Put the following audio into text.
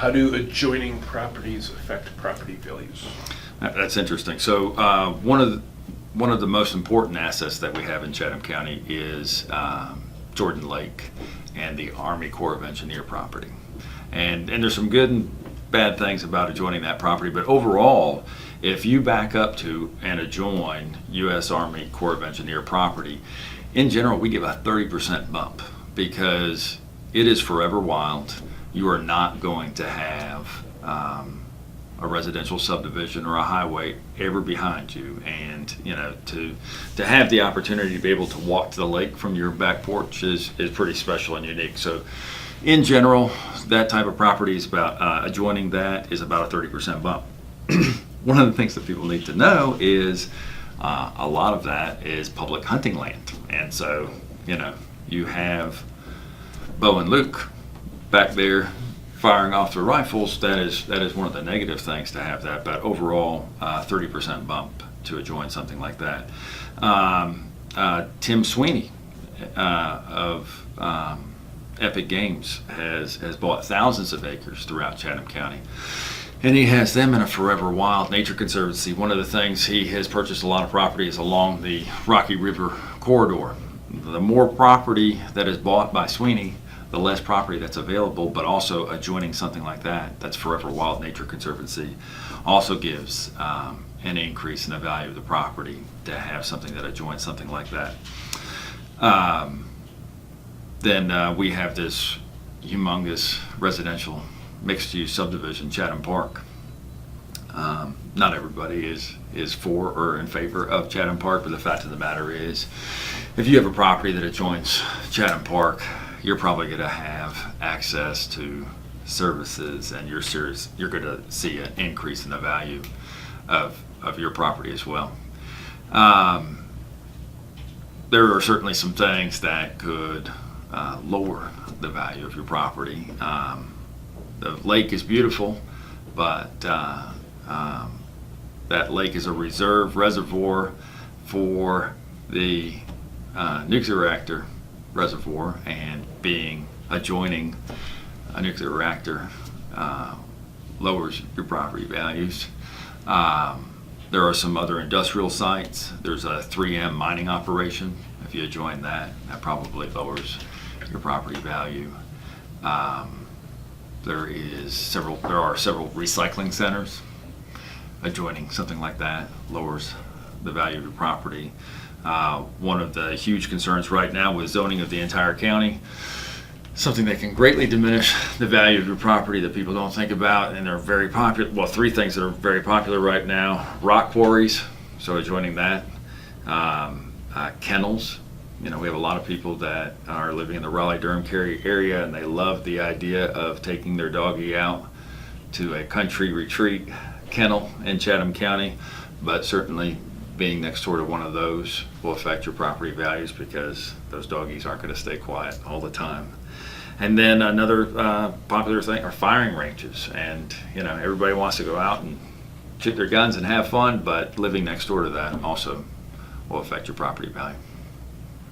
how do adjoining properties affect property values? That's interesting. So one of the most important assets that we have in Chatham County is Jordan Lake and the Army Corps of Engineer property. And there's some good and bad things about adjoining that property, but overall, if you back up to and adjoin U.S. Army Corps of Engineer property, in general, we give a 30% bump because it is forever wild. You are not going to have a residential subdivision or a highway ever behind you, and to have the opportunity to be able to walk to the lake from your back porch is pretty special and unique. So in general, that type of property is about adjoining that is about a 30% bump. One of the things that people need to know is a lot of that is public hunting land, and so you have Bo and Luke back there firing off their rifles. That is one of the negative things to have that, but overall 30% bump to adjoin something like that. Tim Sweeney of Epic Games has bought thousands of acres throughout Chatham County, and he has them in a forever wild nature conservancy. One of the things, he has purchased a lot of property is along the Rocky River corridor. The more property that is bought by Sweeney, the less property that's available, but also adjoining something like that's Forever Wild Nature Conservancy, also gives an increase in the value of the property to have something that adjoins something like that. Then we have this humongous residential mixed-use subdivision, Chatham Park. Not everybody is for or in favor of Chatham Park, but the fact of the matter is, if you have a property that adjoins Chatham Park, you're probably going to have access to services, and you're going to see an increase in the value of your property as well. There are certainly some things that could lower the value of your property. The lake is beautiful, but that lake is a reserve reservoir for the nuclear reactor reservoir, and being adjoining a nuclear reactor lowers your property values. There are some other industrial sites. There's a 3M mining operation. If you adjoin that probably lowers your property value. There are several recycling centers. Adjoining something like that lowers the value of your property. One of the huge concerns right now with zoning of the entire county, something that can greatly diminish the value of your property that people don't think about, and they're very popular. Well, three things that are very popular right now: rock quarries, so adjoining that, kennels. We have a lot of people that are living in the Raleigh-Durham area, and they love the idea of taking their doggie out to a country retreat kennel in Chatham County, but certainly being next door to one of those will affect your property values because those doggies aren't going to stay quiet all the time. And then another popular thing are firing ranges, and everybody wants to go out and shoot their guns and have fun, but living next door to that also will affect your property value.